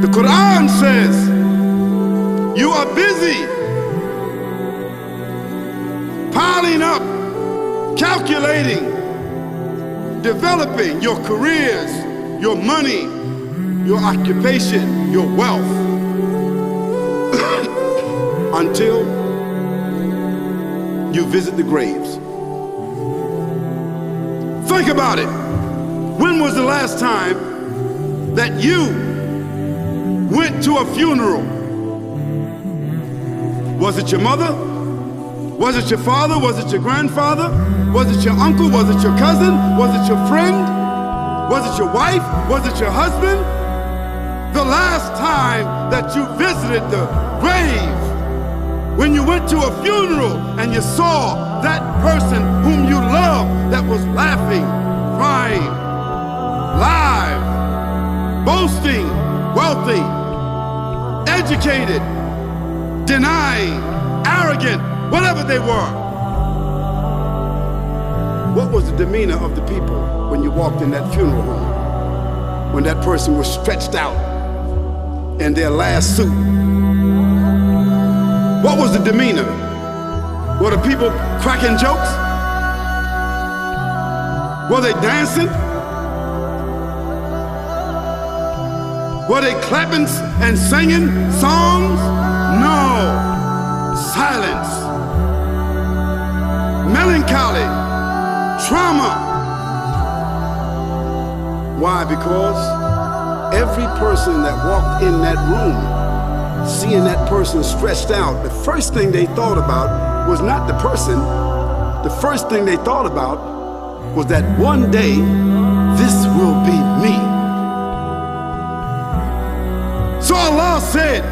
The Quran says, you are busy piling up, calculating, developing your careers, your money, your occupation, your wealth, until you visit the graves. Think about it. When was the last time that you went to a funeral? Was it your mother? Was it your father? Was it your grandfather? Was it your uncle? Was it your cousin? Was it your friend? Was it your wife? Was it your husband? The last time that you visited the grave, when you went to a funeral and you saw that person whom you loved that was laughing, crying, live, boasting, wealthy, educated, denying, arrogant, whatever they were. What was the demeanor of the people when you walked in that funeral home? When that person was stretched out in their last suit? What was the demeanor? Were the people cracking jokes? Were they dancing? Were they clapping and singing songs? No. Silence. Melancholy. Trauma. Why? Because every person that walked in that room, seeing that person stretched out, the first thing they thought about was not the person. The first thing they thought about was that one day, this will be me. So Allah said,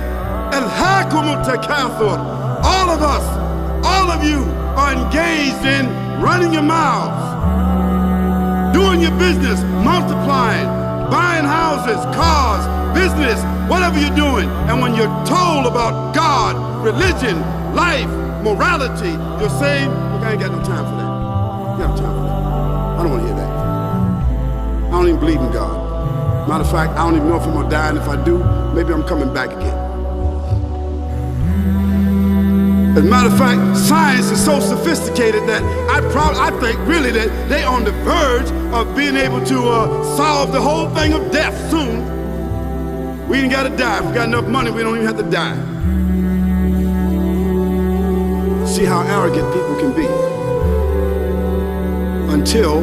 Alhaakumut takathur. All of us, all of you are engaged in running your mouths, doing your business, multiplying, buying houses, cars, business, whatever you're doing. And when you're told about God, religion, life, morality, you're saying, look, I ain't got no time for that. I ain't got no time for that. I don't want to hear that. I don't even believe in God. Matter of fact, I don't even know if I'm going to die, and if I do, maybe I'm coming back again. As a matter of fact, science is so sophisticated that I think really that they're on the verge of being able to solve the whole thing of death soon. We ain't got to die. If we got enough money, we don't even have to die. See how arrogant people can be until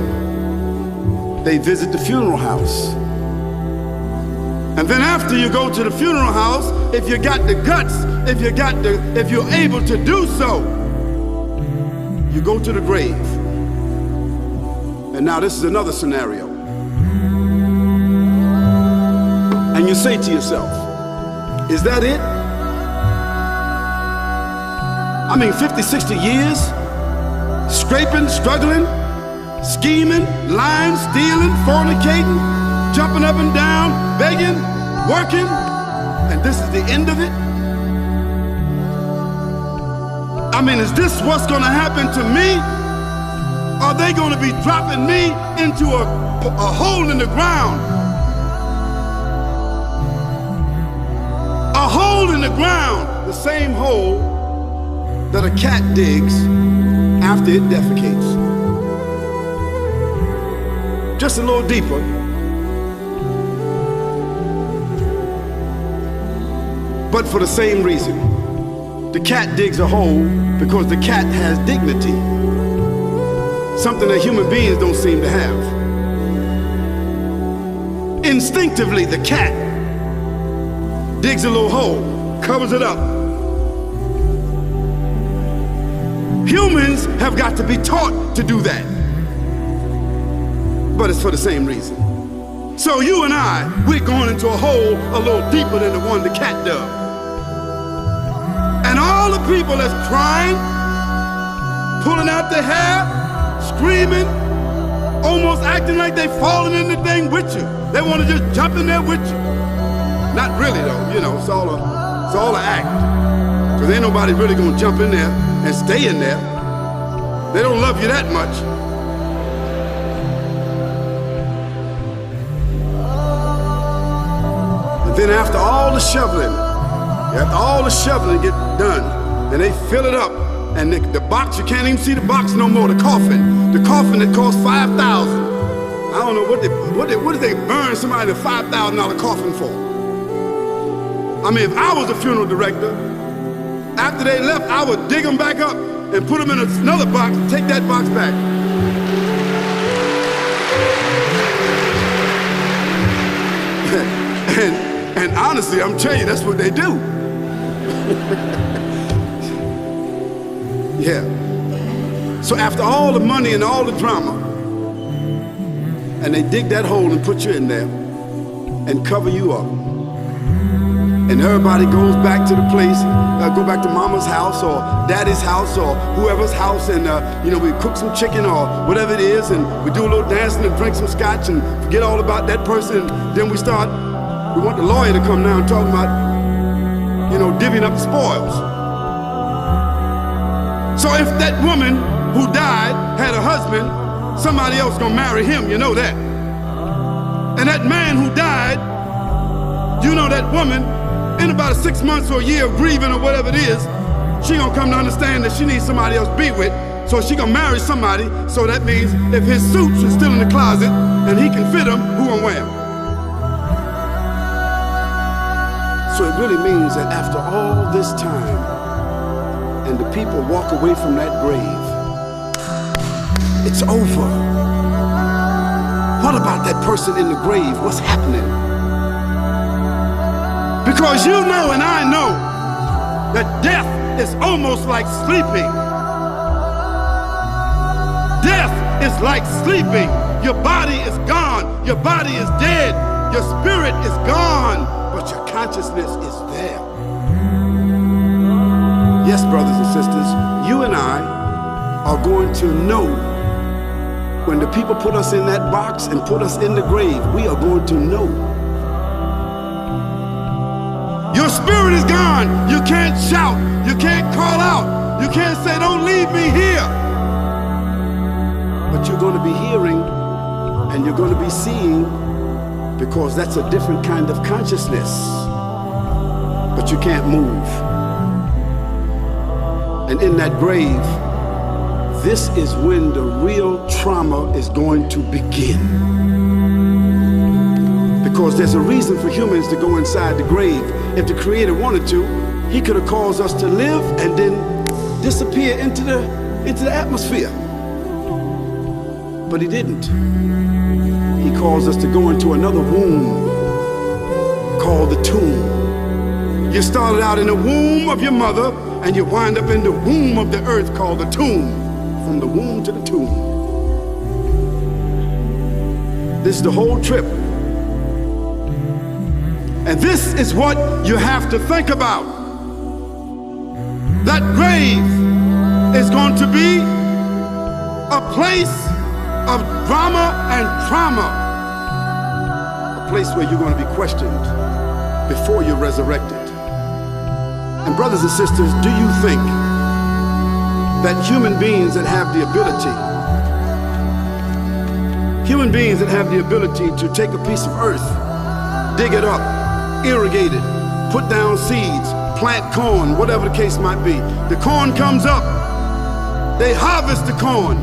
they visit the funeral house. And then after you go to the funeral house, if you got the guts, if you're able to do so, you go to the grave. And now this is another scenario. And you say to yourself, is that it? I mean, 50, 60 years, scraping, struggling, scheming, lying, stealing, fornicating, jumping up and down, begging, working, and this is the end of it? I mean, is this what's gonna happen to me? Are they gonna be dropping me into a hole in the ground? A hole in the ground, the same hole that a cat digs after it defecates. Just a little deeper. But for the same reason. The cat digs a hole because the cat has dignity. Something that human beings don't seem to have. Instinctively, the cat digs a little hole, covers it up. Humans have got to be taught to do that. But it's for the same reason. So you and I, we're going into a hole a little deeper than the one the cat dug. And all the people that's crying, pulling out their hair, screaming, almost acting like they falling in the thing with you. They want to just jump in there with you. Not really though, you know, it's all an act. Because ain't nobody really gonna jump in there and stay in there. They don't love you that much. And then after all the shoveling get done, and they fill it up, and the box, you can't even see the box no more, the coffin that cost $5,000. I don't know what did they burn somebody a $5,000 coffin for? I mean, if I was a funeral director, after they left, I would dig them back up and put them in another box and take that box back. And honestly, I'm telling you, that's what they do. Yeah. So after all the money and all the drama, and they dig that hole and put you in there and cover you up, and everybody goes back to the place, go back to mama's house or daddy's house or whoever's house, and we cook some chicken or whatever it is, and we do a little dancing and drink some scotch and forget all about that person. And then we want the lawyer to come now and talk about, divvying up the spoils. So if that woman who died had a husband, somebody else gonna marry him, you know that. And that man who died, that woman, in about 6 months or a year of grieving or whatever it is, she gonna come to understand that she needs somebody else to be with, so she gonna marry somebody. So that means if his suits are still in the closet and he can fit them, who gonna wear them? So it really means that after all this time, and the people walk away from that grave, it's over. What about that person in the grave? What's happening? Because you know and I know that death is almost like sleeping. Death is like sleeping. Your body is gone. Your body is dead. Your spirit is gone, but your consciousness is there. Yes, brothers and sisters, you and I are going to know when the people put us in that box and put us in the grave. We are going to know. Your spirit is gone. You can't shout. You can't call out. You can't say, "Don't leave me here." But you're going to be hearing and you're going to be seeing, because that's a different kind of consciousness. But you can't move. And in that grave, this is when the real trauma is going to begin. Because there's a reason for humans to go inside the grave. If the Creator wanted to, He could have caused us to live and then disappear into the atmosphere. But He didn't. He caused us to go into another womb called the tomb. You started out in the womb of your mother, and you wind up in the womb of the earth called the tomb. From the womb to the tomb. This is the whole trip. And this is what you have to think about. That grave is going to be a place of drama and trauma. A place where you're going to be questioned before you're resurrected. And brothers and sisters, do you think that human beings that have the ability to take a piece of earth, dig it up, irrigate it, put down seeds, plant corn, whatever the case might be. The corn comes up, they harvest the corn.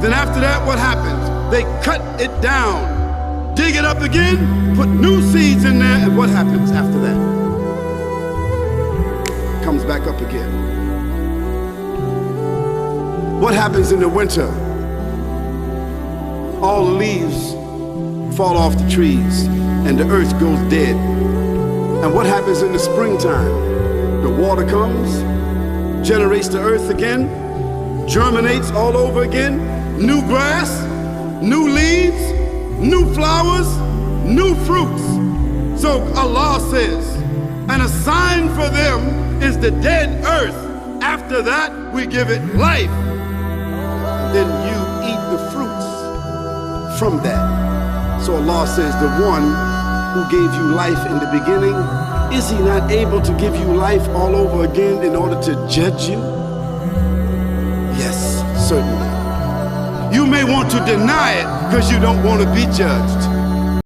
Then after that, what happens? They cut it down, dig it up again, put new seeds in there, and what happens after that? It comes back up again. What happens in the winter? All the leaves fall off the trees and the earth goes dead. And what happens in the springtime? The water comes, generates the earth again, germinates all over again, new grass, new leaves, new flowers, new fruits. So Allah says, and a sign for them is the dead earth. After that, we give it life. Then you eat the fruits from that. So Allah says, the one who gave you life in the beginning, is He not able to give you life all over again in order to judge you? Yes, certainly. You may want to deny it because you don't want to be judged.